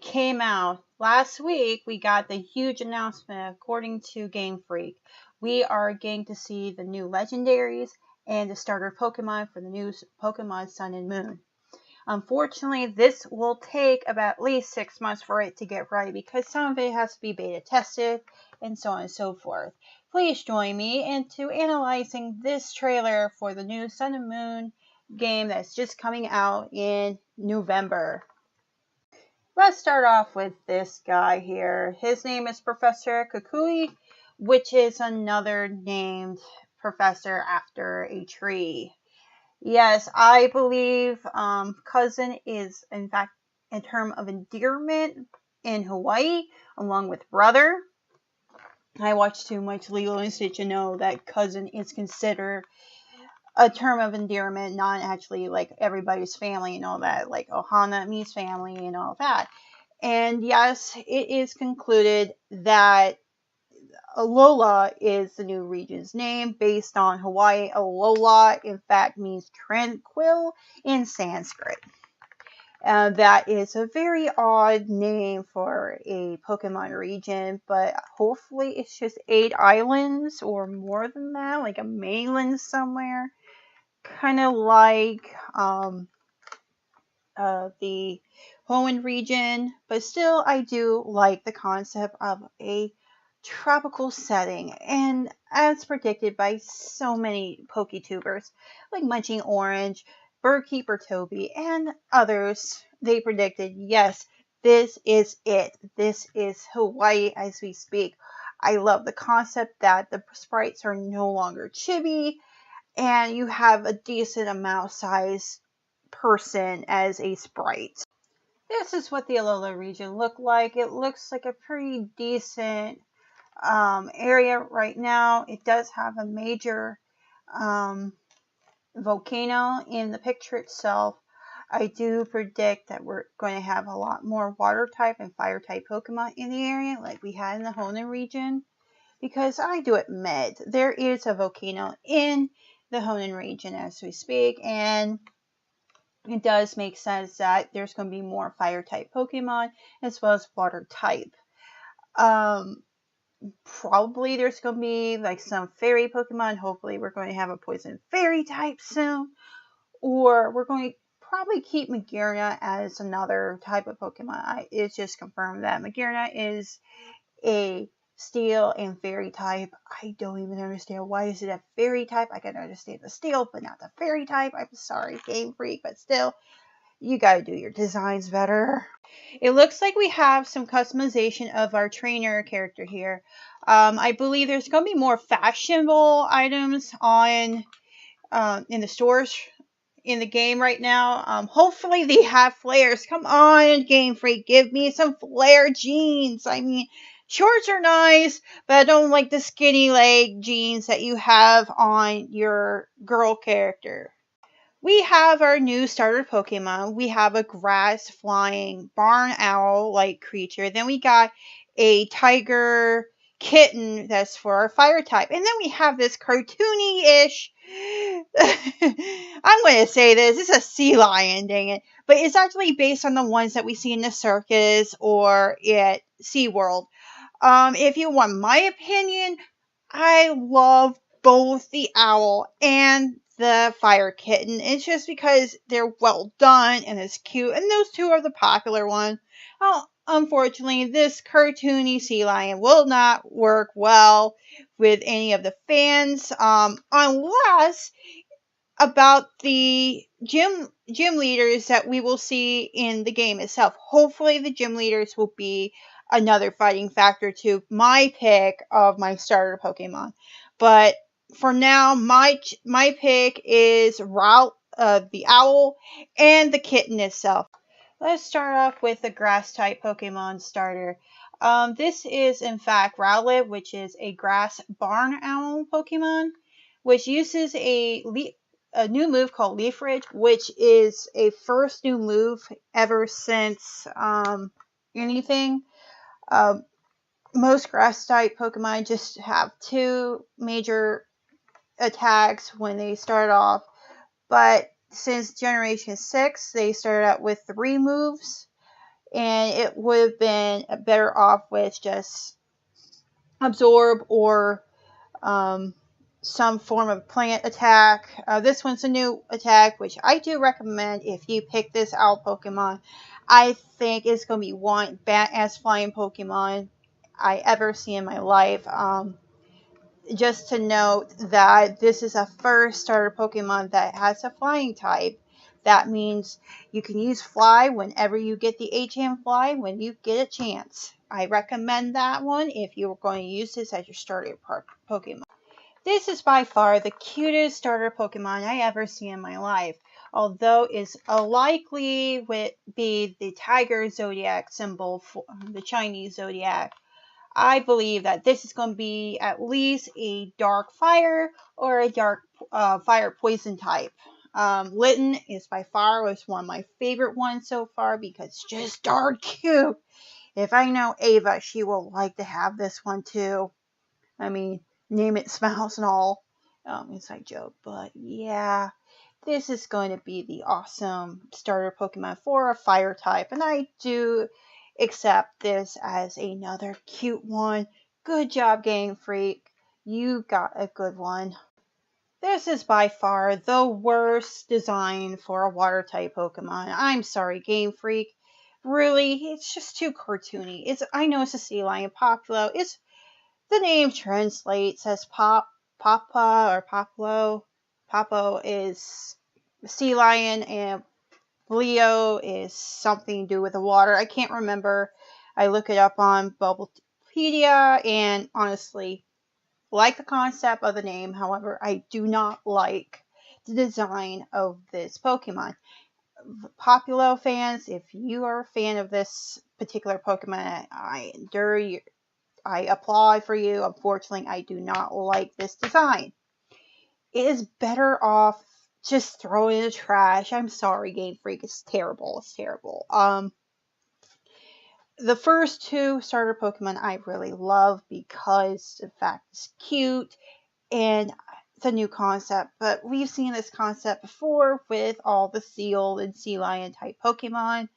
came out. Last week, we got the huge announcement according to Game Freak. We are getting to see the new legendaries and the starter Pokemon for the new Pokemon Sun and Moon. Unfortunately, this will take about at least 6 months for it to get right because some of it has to be beta tested and so on and so forth. Please join me into analyzing this trailer for the new Sun and Moon game that's just coming out in November. Let's start off with this guy here. His name is Professor Kukui, which is another named professor after a tree. Yes, I believe cousin is, in fact, a term of endearment in Hawaii, along with brother. I watched too much Lilo and Stitch to know that cousin is considered a term of endearment, not actually like everybody's family and all that, like Ohana means family and all that. And yes, it is concluded that Alola is the new region's name based on Hawaii. Alola, in fact, means tranquil in Sanskrit. That is a very odd name for a Pokemon region, but hopefully it's just 8 islands or more than that, like a mainland somewhere. Kind of like the Hoenn region, but still I do like the concept of a tropical setting, and as predicted by so many PokeTubers like Munching Orange, Birdkeeper Toby, and others, they predicted, yes, this is it. This is Hawaii as we speak. I love the concept that the sprites are no longer chibi, and you have a decent amount size person as a sprite. This is what the Alola region looked like. It looks like a pretty decent area right now. It does have a major volcano in the picture itself. I do predict that we're going to have a lot more water type and fire type Pokemon in the area like we had in the Hoenn region, because I do admit there is a volcano in the Hoenn region as we speak, and it does make sense that there's going to be more fire type Pokemon as well as water type. Probably there's going to be like some fairy Pokemon. Hopefully we're going to have a poison fairy type soon. Or we're going to probably keep Magearna as another type of Pokemon. It's just confirmed that Magearna is a steel and fairy type. I don't even understand why is it a fairy type. I can understand the steel, but not the fairy type. I'm sorry, Game Freak, but still, you gotta do your designs better. It looks like we have some customization of our trainer character here. I believe there's gonna be more fashionable items on in the stores in the game right now. Hopefully they have flares. Come on, Game Freak, give me some flare jeans. I mean, shorts are nice, but I don't like the skinny leg jeans that you have on your girl character. We have our new starter Pokemon. We have a grass flying barn owl like creature. Then we got a tiger kitten that's for our fire type. And then we have this cartoony-ish, I'm going to say this, it's a sea lion, dang it. But it's actually based on the ones that we see in the circus or at SeaWorld. If you want my opinion, I love both the owl and the fire kitten. It's just because they're well done and it's cute, and those two are the popular ones. Well, unfortunately, this cartoony sea lion will not work well with any of the fans, unless about the gym leaders that we will see in the game itself. Hopefully the gym leaders will be another fighting factor to my pick of my starter Pokemon. But for now, my pick is the owl and the kitten itself. Let's start off with the grass type Pokemon starter. This is in fact Rowlet, which is a grass barn owl Pokemon, which uses a new move called Leaf Ridge, which is a first new move ever since anything. Most grass type Pokemon just have 2 major attacks when they start off, but since Generation 6, they started out with 3 moves. and it would have been better off with just absorb or some form of plant attack. This one's a new attack, which I do recommend if you pick this out Pokemon. I think it's going to be one badass flying Pokemon I ever see in my life. Just to note that this is a first starter Pokemon that has a flying type. That means you can use Fly whenever you get the HM Fly when you get a chance. I recommend that one if you're going to use this as your starter Pokemon. This is by far the cutest starter Pokemon I ever seen in my life. Although it's likely would be the tiger zodiac symbol for the Chinese zodiac, I believe that this is going to be at least a dark fire or a dark fire poison type. Litten is by far was one of my favorite ones so far because it's just dark cute. If I know Ava, she will like to have this one too. I mean, name it, smiles and all. Inside joke, but yeah, this is going to be the awesome starter Pokemon for a fire type, and I do accept this as another cute one. Good job, Game Freak. You got a good one. This is by far the worst design for a water type Pokemon. I'm sorry, Game Freak. Really, it's just too cartoony. I know it's a sea lion, Populo. The name translates as Papa or Poplo. Papo is sea lion, and Leo is something to do with the water. I can't remember. I look it up on Bubblepedia, and honestly, like the concept of the name. However, I do not like the design of this Pokemon. Populo fans, if you are a fan of this particular Pokemon, I applaud for you. Unfortunately, I do not like this design. It is better off just throw it in the trash. I'm sorry, Game Freak. It's terrible. It's terrible. The first two starter Pokemon I really love because the fact it's cute and it's a new concept. But we've seen this concept before with all the seal and sea lion type Pokemon.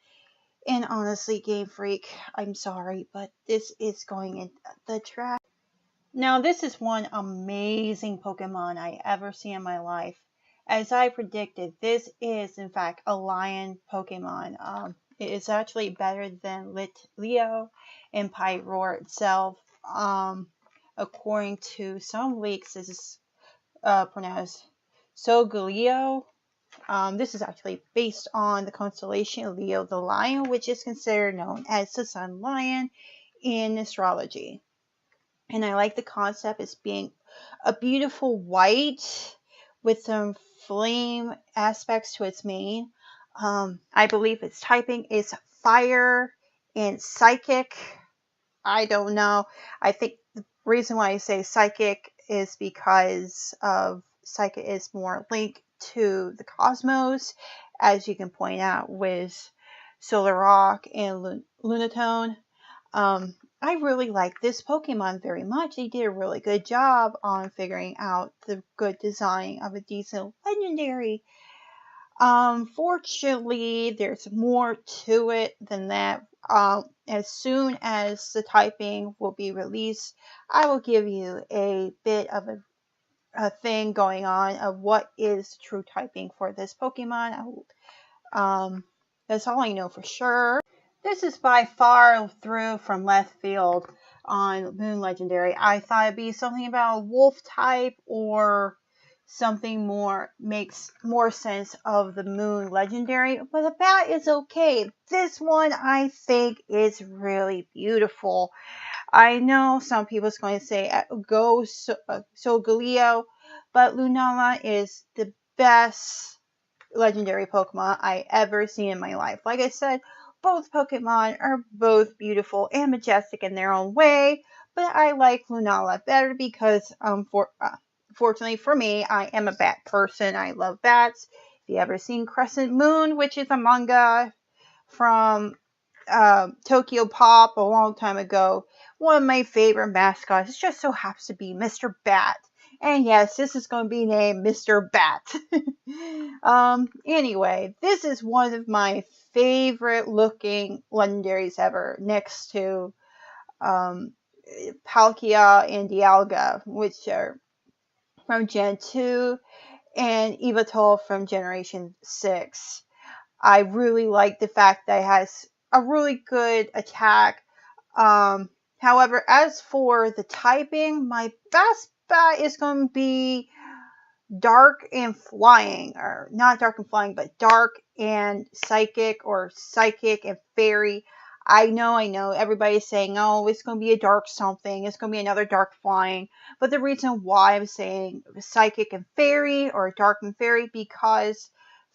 And honestly, Game Freak, I'm sorry, but this is going in the trash. Now, this is one amazing Pokemon I ever see in my life. As I predicted, this is in fact a lion Pokemon. It is actually better than Leo and Pyroar itself. According to some leaks, this is pronounced Solgaleo. This is actually based on the constellation of Leo the Lion, which is considered known as the Sun Lion in astrology. And I like the concept as being a beautiful white with some flame aspects to its mane. I believe its typing is fire and psychic. I don't know. I think the reason why I say psychic is because of psychic is more linked to the cosmos, as you can point out with Solar Rock and Lunatone. I really like this Pokemon very much. They did a really good job on figuring out the good design of a decent legendary. Fortunately, there's more to it than that. As soon as the typing will be released, I will give you a bit of a thing going on of what is true typing for this Pokemon. That's all I know for sure. This is by far through from left field on Moon Legendary. I thought it'd be something about a wolf type or something more makes more sense of the Moon Legendary, but the bat is okay. This one I think is really beautiful. I know some people's going to say go Solgaleo, but Lunala is the best legendary Pokemon I ever seen in my life. Like I said, both Pokemon are both beautiful and majestic in their own way, but I like Lunala better because fortunately for me, I am a bat person. I love bats. If you ever seen Crescent Moon, which is a manga from Tokyo Pop a long time ago, one of my favorite mascots just so happens to be Mr. Bat. And yes, this is going to be named Mr. Bat. Anyway, this is one of my favorite looking legendaries ever, next to Palkia and Dialga, which are from Gen 2, and Yveltal from Generation 6. I really like the fact that it has a really good attack. However, as for the typing, my best bet is going to be dark and flying, or not dark and flying, but dark and psychic, or psychic and fairy. I know, everybody's saying, oh, it's going to be a dark something, it's going to be another dark flying, but the reason why I'm saying psychic and fairy, or dark and fairy, because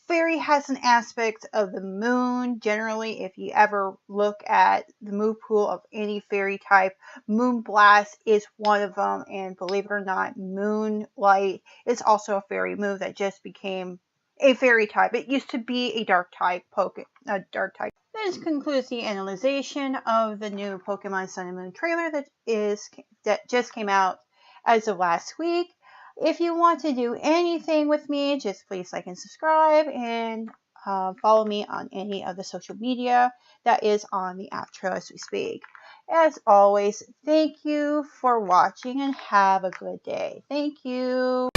fairy has an aspect of the moon. Generally, if you ever look at the move pool of any fairy type, Moonblast is one of them, and believe it or not, Moonlight is also a fairy move that just became a fairy type. It used to be a dark type dark type. This concludes the analyzation of the new Pokemon Sun and Moon trailer that just came out as of last week. If you want to do anything with me, just please like and subscribe, and follow me on any of the social media that is on the outro as we speak. As always, thank you for watching and have a good day. Thank you.